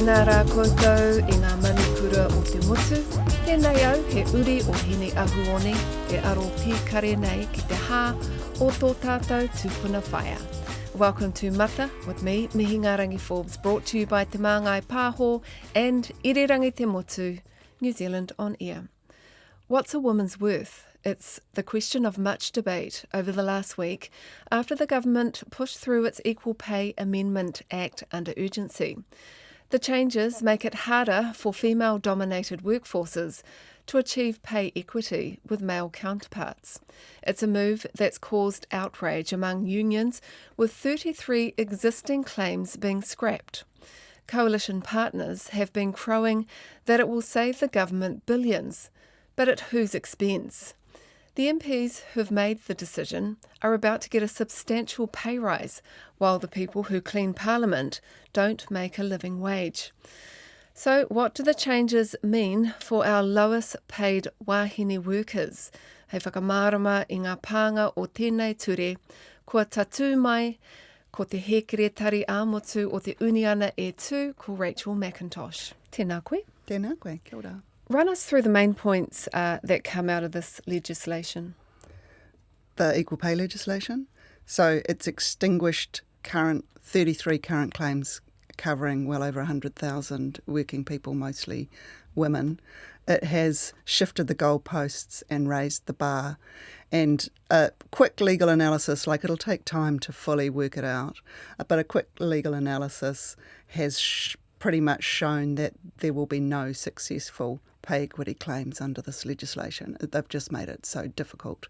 Tēnā rā koutou I ngā manukura o te motu. Tēnei au he uri o hini ahuoni e aro pīkare nei ki te hā o tō tātou tūpuna whaia. Welcome to Mata with me, Mihingarangi Forbes, brought to you by Te Māngai Pāho and Irirangi Te Motu, New Zealand on Air. What's a woman's worth? It's the question of much debate over the last week after the government pushed through its Equal Pay Amendment Act under urgency. The changes make it harder for female-dominated workforces to achieve pay equity with male counterparts. It's a move that's caused outrage among unions, with 33 existing claims being scrapped. Coalition partners have been crowing that it will save the government billions, but at whose expense? The MPs who've made the decision are about to get a substantial pay rise, while the people who clean Parliament don't make a living wage. So what do the changes mean for our lowest paid wāhine workers? Hei whakamārama I ngā pānga o tēnei ture, kua tatū mai, ko te hekere tari āmotu o te uniana e tū, ko Rachel Mackintosh. Tēnā koe. Tēnā koe, kia ora. Run us through the main points that come out of this legislation. The equal pay legislation. So it's extinguished 33 current claims covering well over 100,000 working people, mostly women. It has shifted the goalposts and raised the bar. And a quick legal analysis, like it'll take time to fully work it out, but a quick legal analysis has pretty much shown that there will be no successful pay equity claims under this legislation. They've just made it so difficult.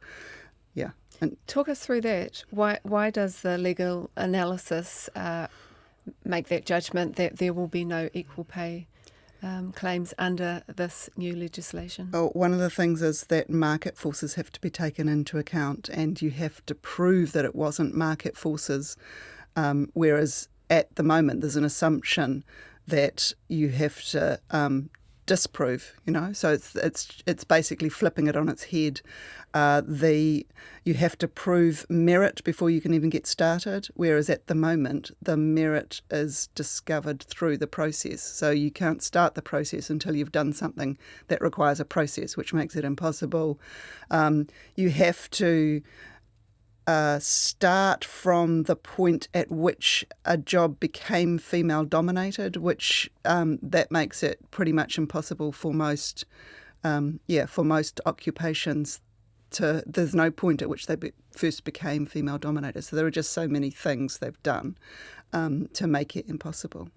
Yeah. And talk us through that. Why does the legal analysis make that judgment that there will be no equal pay claims under this new legislation? Well, one of the things is that market forces have to be taken into account, and you have to prove that it wasn't market forces, whereas at the moment there's an assumption that you have to disprove, so it's basically flipping it on its head. You have to prove merit before you can even get started, whereas at the moment the merit is discovered through the process. So you can't start the process until you've done something that requires a process, which makes it impossible. You have to start from the point at which a job became female-dominated, which that makes it pretty much impossible for most occupations. There's no point at which they first became female-dominated. So there are just so many things they've done to make it impossible.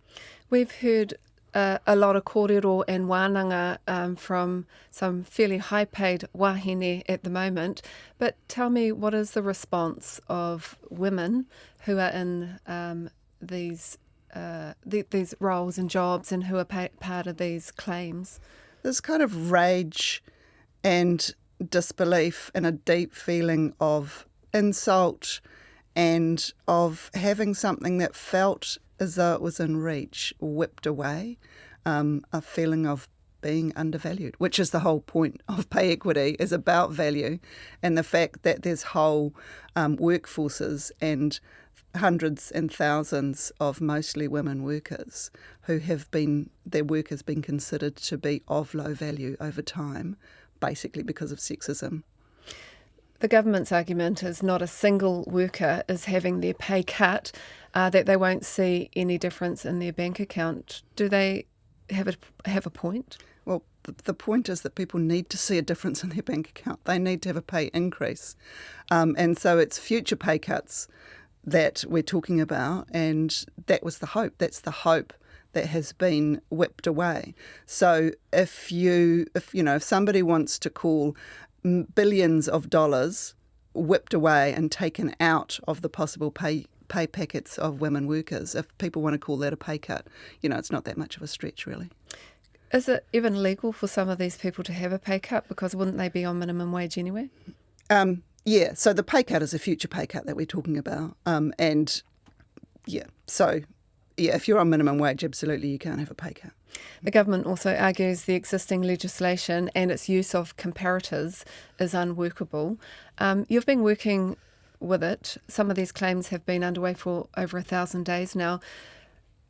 We've heard a lot of kōrero and wānanga from some fairly high-paid wāhine at the moment. But tell me, what is the response of women who are in these roles and jobs and who are part of these claims? There's kind of rage and disbelief and a deep feeling of insult and of having something that felt as though it was in reach whipped away, a feeling of being undervalued, which is the whole point of pay equity, is about value, and the fact that there's whole workforces and hundreds and thousands of mostly women workers who their work has been considered to be of low value over time, basically because of sexism. The government's argument is not a single worker is having their pay cut, that they won't see any difference in their bank account. Do they have a point? Well, the point is that people need to see a difference in their bank account. They need to have a pay increase. And so it's future pay cuts that we're talking about, and that was the hope. That's the hope that has been whipped away. So if somebody wants to call billions of dollars whipped away and taken out of the possible pay packets of women workers, if people want to call that a pay cut, it's not that much of a stretch, really. Is it even legal for some of these people to have a pay cut, because wouldn't they be on minimum wage anyway? Yeah, so the pay cut is a future pay cut that we're talking about. If you're on minimum wage, absolutely you can't have a pay cut. The government also argues the existing legislation and its use of comparators is unworkable. You've been working with it. Some of these claims have been underway for over 1,000 days now.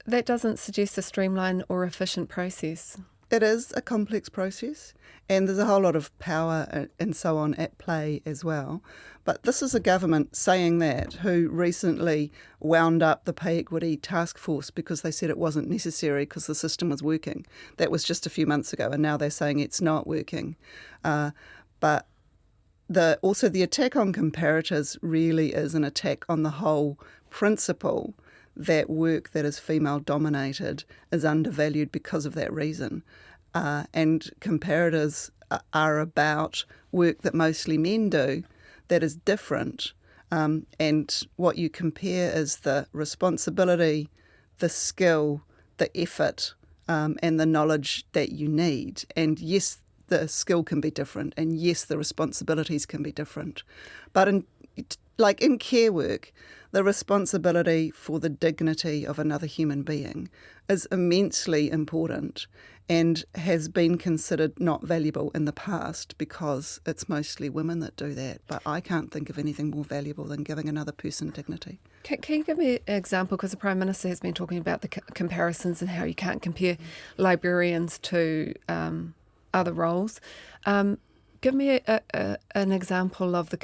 that doesn't suggest a streamlined or efficient process. It is a complex process, and there's a whole lot of power and so on at play as well. But this is a government saying that who recently wound up the pay equity task force because they said it wasn't necessary because the system was working. That was just a few months ago, and now they're saying it's not working. But also the attack on comparators really is an attack on the whole principle that work that is female-dominated is undervalued because of that reason. And comparators are about work that mostly men do that is different. And what you compare is the responsibility, the skill, the effort, and the knowledge that you need. And yes, the skill can be different, and yes, the responsibilities can be different. But in care work, the responsibility for the dignity of another human being is immensely important and has been considered not valuable in the past because it's mostly women that do that. But I can't think of anything more valuable than giving another person dignity. Can you give me an example? Because the Prime Minister has been talking about the comparisons and how you can't compare librarians to other roles. Give me an example of the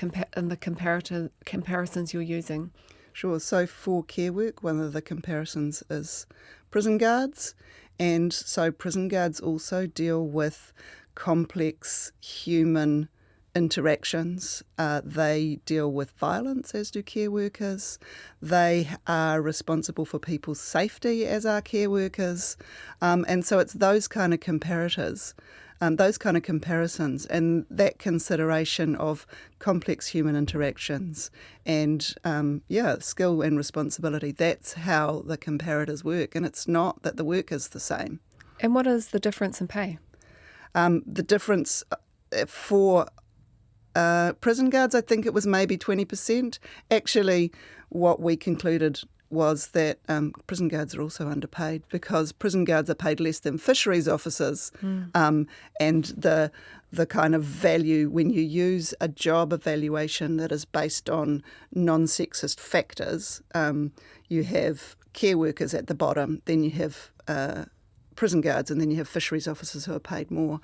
comparisons you're using. Sure. So for care work, one of the comparisons is prison guards. And so prison guards also deal with complex human interactions. They deal with violence, as do care workers. They are responsible for people's safety, as are care workers. And so it's those kind of comparators. Those kind of comparisons and that consideration of complex human interactions and, skill and responsibility, that's how the comparators work. And it's not that the work is the same. And what is the difference in pay? The difference for prison guards, I think it was maybe 20%. Actually, what we concluded was that prison guards are also underpaid because prison guards are paid less than fisheries officers. And the kind of value when you use a job evaluation that is based on non-sexist factors, you have care workers at the bottom, then you have prison guards, and then you have fisheries officers who are paid more.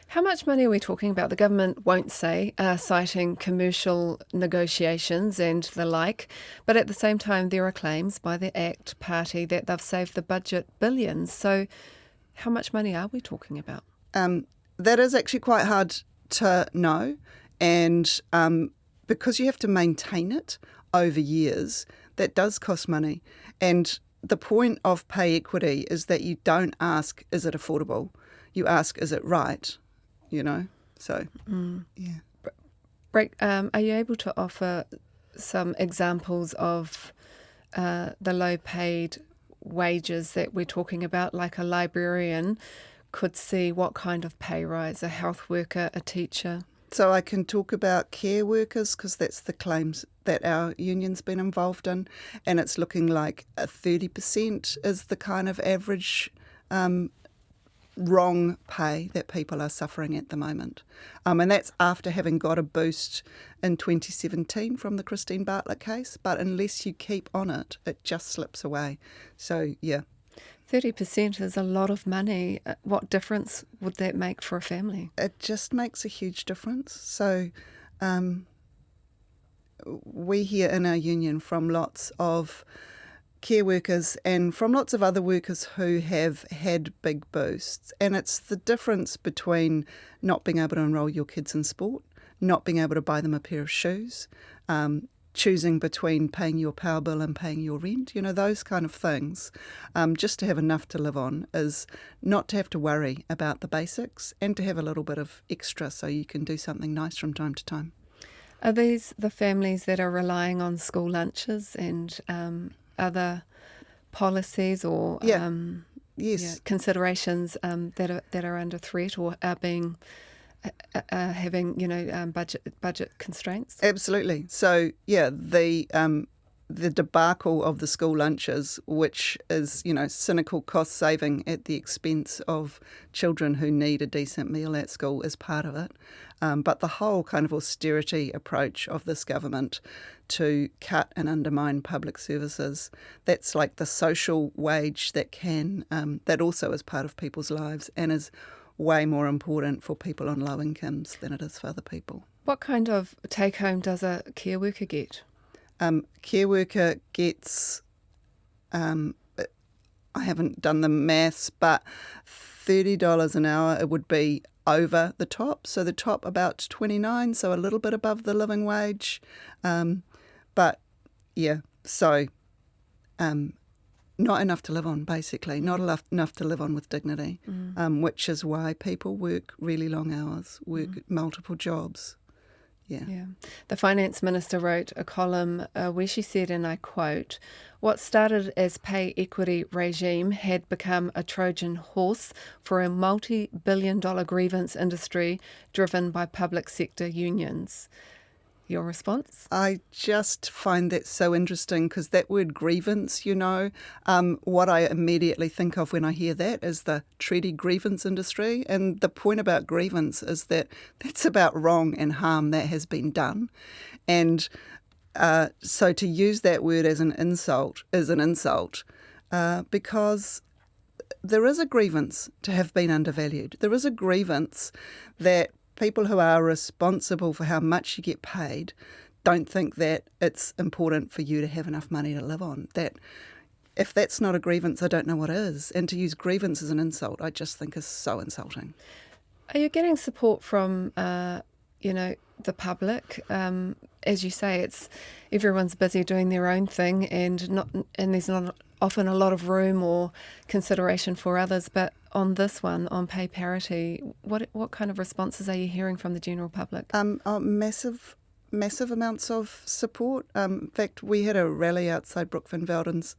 How much money are we talking about? The government won't say, citing commercial negotiations and the like, but at the same time there are claims by the ACT party that they've saved the budget billions. So how much money are we talking about? That is actually quite hard to know, and because you have to maintain it over years, that does cost money. And the point of pay equity is that you don't ask, is it affordable? You ask, is it right? So, yeah. Are you able to offer some examples of the low-paid wages that we're talking about, like a librarian could see what kind of pay rise, a health worker, a teacher? So I can talk about care workers because that's the claims that our union's been involved in, and it's looking like 30% is the kind of average wrong pay that people are suffering at the moment. And that's after having got a boost in 2017 from the Christine Bartlett case. But unless you keep on it, it just slips away. So, yeah. 30% is a lot of money. What difference would that make for a family? It just makes a huge difference. So we hear in our union from lots of care workers and from lots of other workers who have had big boosts. And it's the difference between not being able to enrol your kids in sport, not being able to buy them a pair of shoes, choosing between paying your power bill and paying your rent, those kind of things. Just to have enough to live on is not to have to worry about the basics and to have a little bit of extra so you can do something nice from time to time. Are these the families that are relying on school lunches and other policies or yes, considerations that are under threat or are being having budget constraints? Absolutely. So the the debacle of the school lunches, which is, cynical cost saving at the expense of children who need a decent meal at school, is part of it. But the whole kind of austerity approach of this government to cut and undermine public services, that's like the social wage that also is part of people's lives and is way more important for people on low incomes than it is for other people. What kind of take-home does a care worker get? Care worker gets, I haven't done the maths, but $30 an hour, it would be over the top. So the top about 29, so a little bit above the living wage. But yeah, so not enough to live on, basically, not enough to live on with dignity, which is why people work really long hours, work multiple jobs. Yeah. The Finance Minister wrote a column where she said, and I quote, "What started as pay equity regime had become a Trojan horse for a multi-billion-dollar grievance industry driven by public sector unions." Your response? I just find that so interesting because that word grievance, what I immediately think of when I hear that is the treaty grievance industry. And the point about grievance is that that's about wrong and harm that has been done. And so to use that word as an insult is an insult because there is a grievance to have been undervalued. There is a grievance that people who are responsible for how much you get paid don't think that it's important for you to have enough money to live on. That if that's not a grievance, I don't know what is. And to use grievance as an insult, I just think is so insulting. Are you getting support from, the public? As you say, everyone's busy doing their own thing, and there's not often a lot of room or consideration for others. But on this one, on pay parity, what kind of responses are you hearing from the general public? Massive amounts of support. In fact, we had a rally outside Brooke Van Velden's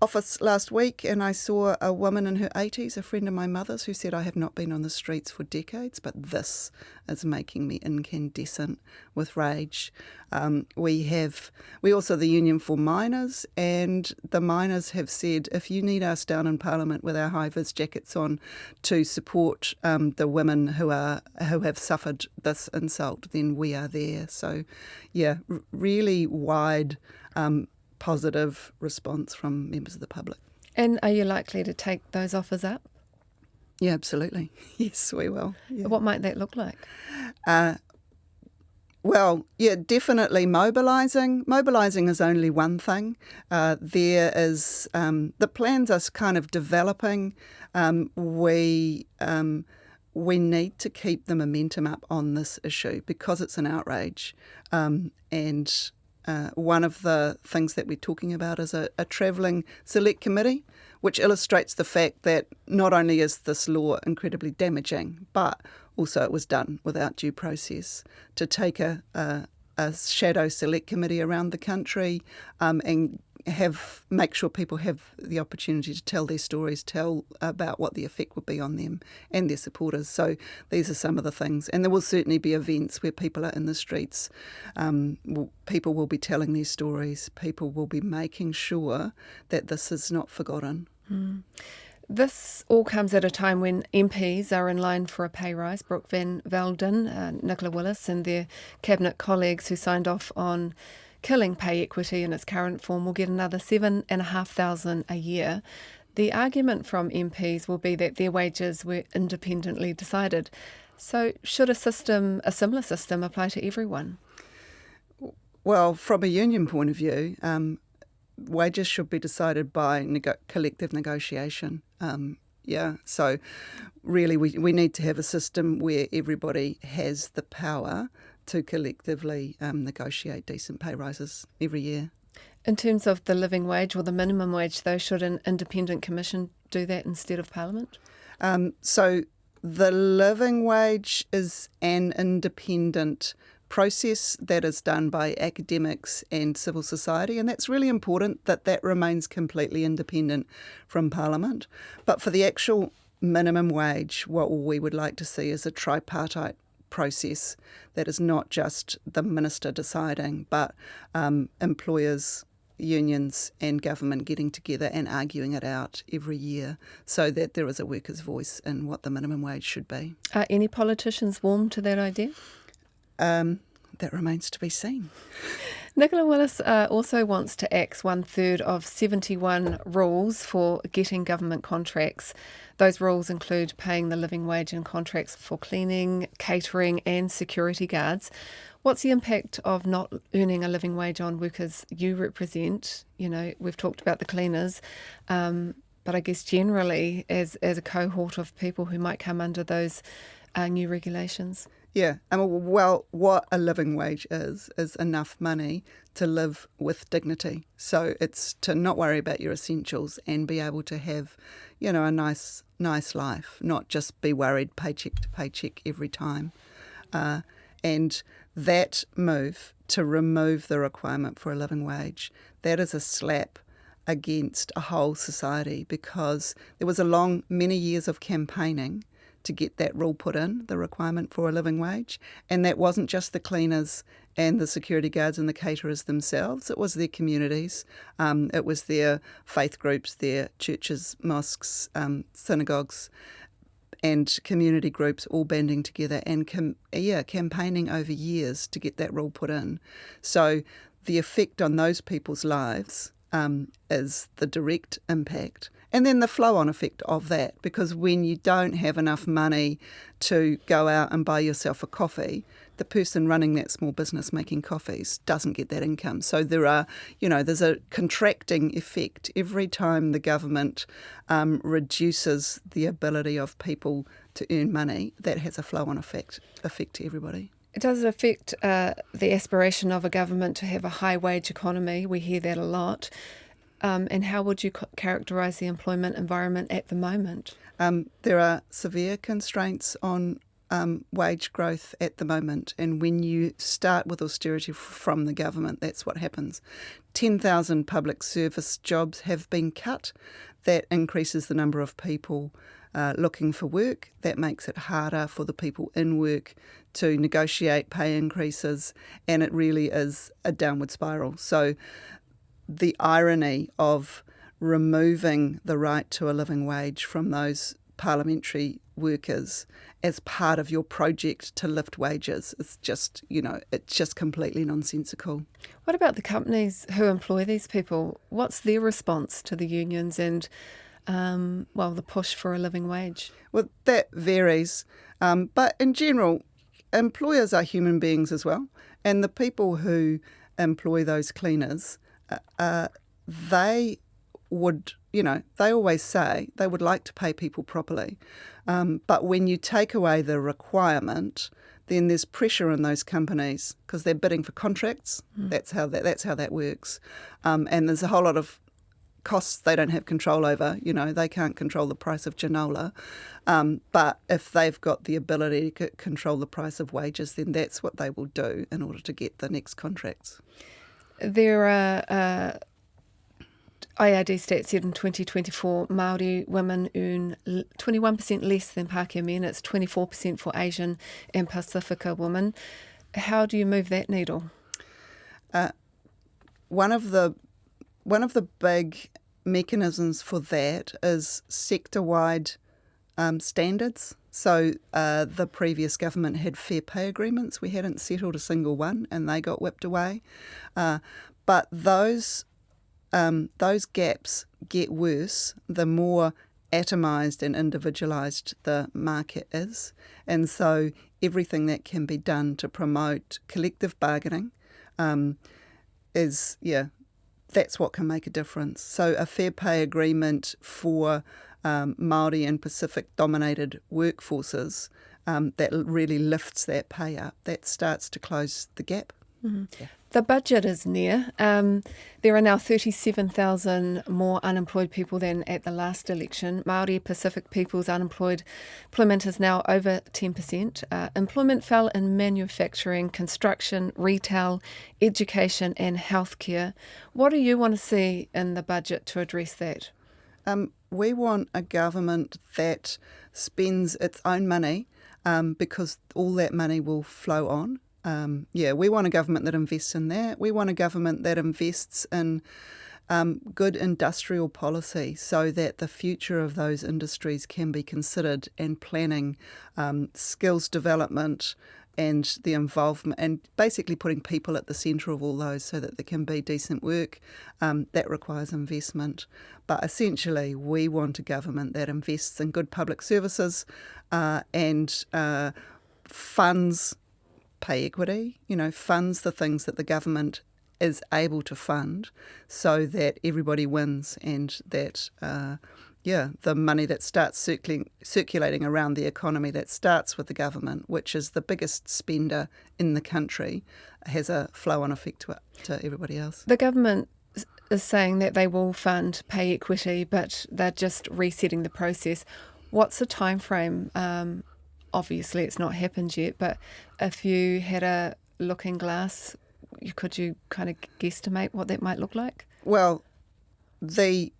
office last week, and I saw a woman in her 80s, a friend of my mother's, who said, "I have not been on the streets for decades, but this is making me incandescent with rage." We also the Union for Miners, and the miners have said, if you need us down in Parliament with our high-vis jackets on to support the women who have suffered this insult, then we are there. So, yeah, really wide positive response from members of the public. And are you likely to take those offers up? Yeah, absolutely. Yes, we will. Yeah. What might that look like? Definitely mobilising. Mobilising is only one thing. There is the plans are kind of developing. We need to keep the momentum up on this issue because it's an outrage, and one of the things that we're talking about is a travelling select committee, which illustrates the fact that not only is this law incredibly damaging, but also it was done without due process. To take a shadow select committee around the country and make sure people have the opportunity to tell their stories, tell about what the effect would be on them and their supporters. So these are some of the things. And there will certainly be events where people are in the streets. People will be telling their stories. People will be making sure that this is not forgotten. This all comes at a time when MPs are in line for a pay rise. Brooke Van Velden, Nicola Willis and their cabinet colleagues who signed off on killing pay equity in its current form will get another $7,500 a year. The argument from MPs will be that their wages were independently decided. So should a similar system apply to everyone? Well, from a union point of view, wages should be decided by collective negotiation. So really we need to have a system where everybody has the power to collectively negotiate decent pay rises every year. In terms of the living wage or the minimum wage, though, should an independent commission do that instead of Parliament? So the living wage is an independent process that is done by academics and civil society, and that's really important that remains completely independent from Parliament. But for the actual minimum wage, what we would like to see is a tripartite process that is not just the minister deciding, but employers, unions and government getting together and arguing it out every year so that there is a workers' voice in what the minimum wage should be. Are any politicians warm to that idea? That remains to be seen. Nicola Willis also wants to axe 1/3 of 71 rules for getting government contracts. Those rules include paying the living wage in contracts for cleaning, catering and security guards. What's the impact of not earning a living wage on workers you represent? You know, we've talked about the cleaners, but I guess generally as a cohort of people who might come under those new regulations. Yeah, well, what a living wage is enough money to live with dignity. So it's to not worry about your essentials and be able to have, you know, a nice life, not just be worried paycheck to paycheck every time. And that move to remove the requirement for a living wage, that is a slap against a whole society, because there was many years of campaigning to get that rule put in, the requirement for a living wage. And that wasn't just the cleaners and the security guards and the caterers themselves, it was their communities, it was their faith groups, their churches, mosques, synagogues, and community groups all banding together and campaigning over years to get that rule put in. So the effect on those people's lives is the direct impact. And then the flow-on effect of that, because when you don't have enough money to go out and buy yourself a coffee, the person running that small business making coffees doesn't get that income. So there's a contracting effect every time the government reduces the ability of people to earn money. That has a flow-on effect to everybody. Does it affect the aspiration of a government to have a high-wage economy? We hear that a lot. And how would you characterise the employment environment at the moment? There are severe constraints on wage growth at the moment, and when you start with austerity from the government, that's what happens. 10,000 public service jobs have been cut. That increases the number of people looking for work. That makes it harder for the people in work to negotiate pay increases, and it really is a downward spiral. So the irony of removing the right to a living wage from those parliamentary workers as part of your project to lift wages, it's just completely nonsensical. What about the companies who employ these people? What's their response to the unions and, the push for a living wage? Well, that varies. But in general, employers are human beings as well. And the people who employ those cleaners, they always say they would like to pay people properly. But when you take away the requirement, then there's pressure on those companies because they're bidding for contracts. That's how that works. And there's a whole lot of costs they don't have control over. They can't control the price of granola. But if they've got the ability to control the price of wages, then that's what they will do in order to get the next contracts. There are IRD stats said in 2024 Māori women earn 21% less than Pākehā men. It's 24% for Asian and Pacifica women. How do you move that needle? One of the big mechanisms for that is sector-wide standards. So the previous government had fair pay agreements. We hadn't settled a single one, and they got whipped away. But those gaps get worse the more atomised and individualised the market is. And so everything that can be done to promote collective bargaining that's what can make a difference. So a fair pay agreement for Māori and Pacific-dominated workforces that really lifts that pay up, that starts to close the gap. Mm-hmm. Yeah. The budget is near. There are now 37,000 more unemployed people than at the last election. Māori Pacific people's employment is now over 10%. Employment fell in manufacturing, construction, retail, education and healthcare. What do you want to see in the budget to address that? We want a government that spends its own money because all that money will flow on. we want a government that invests in that. We want a government that invests in good industrial policy so that the future of those industries can be considered, and planning, skills development, and the involvement, and basically putting people at the centre of all those so that there can be decent work. That requires investment. But essentially, we want a government that invests in good public services and funds pay equity, funds the things that the government is able to fund so that everybody wins, and that the money that starts circulating around the economy, that starts with the government, which is the biggest spender in the country, has a flow-on effect to everybody else. The government is saying that they will fund pay equity, but they're just resetting the process. What's the time frame? Obviously, it's not happened yet, but if you had a looking glass, could you kind of guesstimate what that might look like? Well, they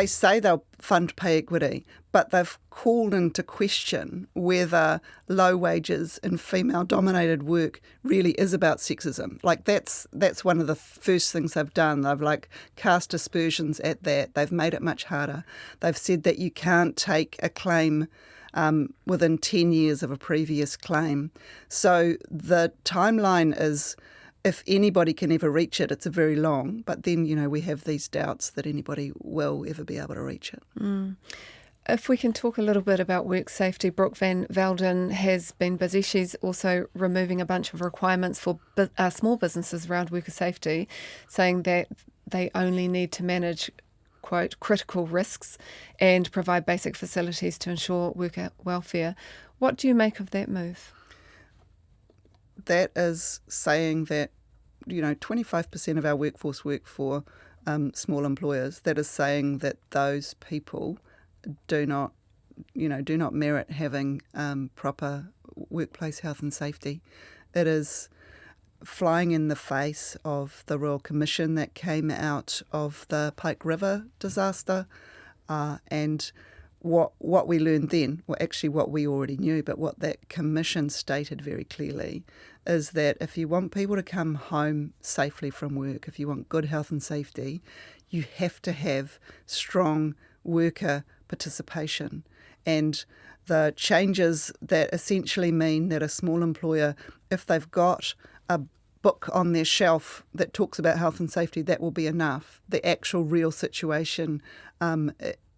say they'll fund pay equity, but they've called into question whether low wages and female-dominated work really is about sexism. Like that's one of the first things they've done. They've cast aspersions at that. They've made it much harder. They've said that you can't take a claim within 10 years of a previous claim. So the timeline is, if anybody can ever reach it, it's a very long. But then, we have these doubts that anybody will ever be able to reach it. If we can talk a little bit about work safety, Brooke Van Velden has been busy. She's also removing a bunch of requirements for small businesses around worker safety, saying that they only need to manage, quote, critical risks and provide basic facilities to ensure worker welfare. What do you make of that move? That is saying that, 25% of our workforce work for small employers. That is saying that those people do not merit having proper workplace health and safety. It is flying in the face of the Royal Commission that came out of the Pike River disaster, and what we learned then, well, actually what we already knew, but what that commission stated very clearly is that if you want people to come home safely from work, if you want good health and safety, you have to have strong worker participation. And the changes that essentially mean that a small employer, if they've got a book on their shelf that talks about health and safety, that will be enough. The actual real situation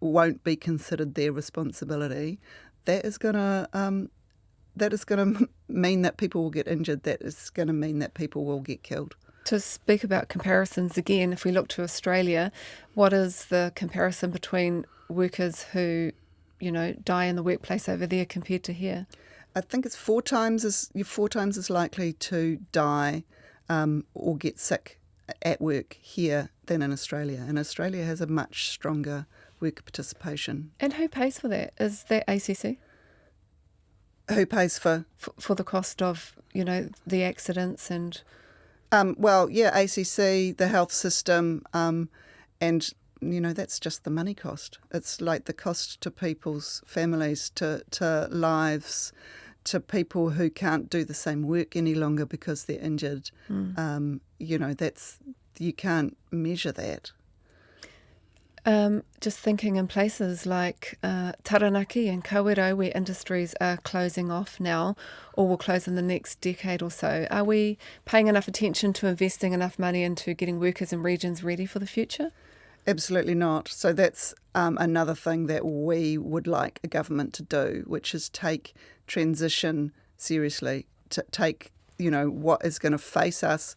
won't be considered their responsibility. That is going to mean that people will get injured. That is going to mean that people will get killed. To speak about comparisons again, if we look to Australia, what is the comparison between workers who, die in the workplace over there compared to here? I think it's four times as likely to die or get sick at work here than in Australia. And Australia has a much stronger worker participation. And who pays for that? Is that ACC? Who pays for the cost of, the accidents and... ACC, the health system, and, that's just the money cost. It's like the cost to people's families, to lives, to people who can't do the same work any longer because they're injured. You can't measure that. Just thinking in places like Taranaki and Kawerau, where industries are closing off now or will close in the next decade or so, are we paying enough attention to investing enough money into getting workers and regions ready for the future? Absolutely not. So that's another thing that we would like a government to do, which is take transition seriously, to take, what is going to face us.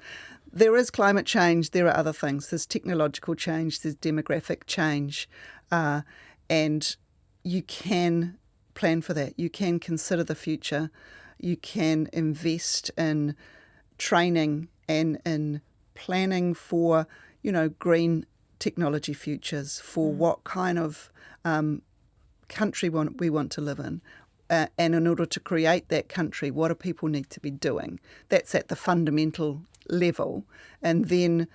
There is climate change, there are other things. There's technological change, there's demographic change, and you can plan for that. You can consider the future. You can invest in training and in planning for, green technology futures, for what kind of country we want to live in. And in order to create that country, what do people need to be doing? That's at the fundamental level, and then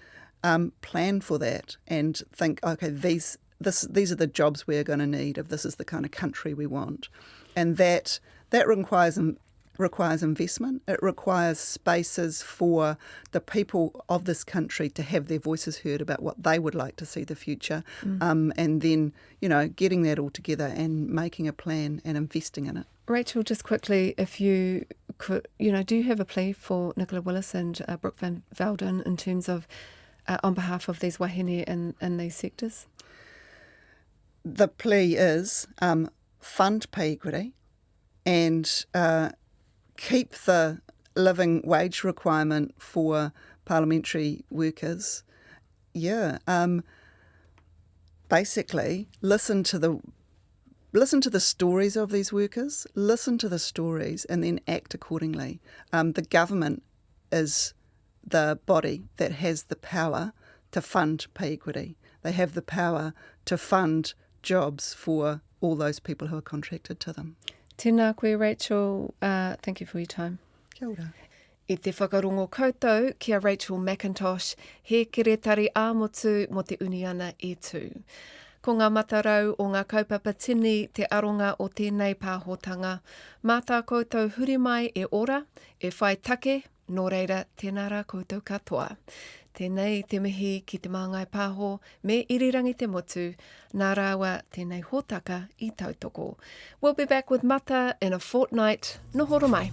plan for that and think, okay, these are the jobs we're going to need if this is the kind of country we want, and that requires requires investment. It requires spaces for the people of this country to have their voices heard about what they would like to see the future, and then, getting that all together and making a plan and investing in it. Rachel, just quickly, if you could, do you have a plea for Nicola Willis and Brooke Van Velden in terms of, on behalf of these wahine in these sectors? The plea is fund pay equity and keep the living wage requirement for parliamentary workers. Basically, listen to the stories of these workers, listen to the stories, and then act accordingly. The government is the body that has the power to fund pay equity. They have the power to fund jobs for all those people who are contracted to them. Tēnā koe, Rachel. Thank you for your time. Kia ora. I te whakarongo koutou kia Rachel Mackintosh, he keretari āmotu mo te uniana e tū. Ko ngā matarau o ngā kaupapa tini te aronga o tēnei pāhotanga, mā tā koutou huri mai e ora, e whai take, nō reira tēnā rā koutou katoa. Tēnei te mihi ki te Māngai Pāho, me irirangi te motu, nā rāua tēnei hōtaka I tautoko. We'll be back with Mata in a fortnight. Nohoro mai.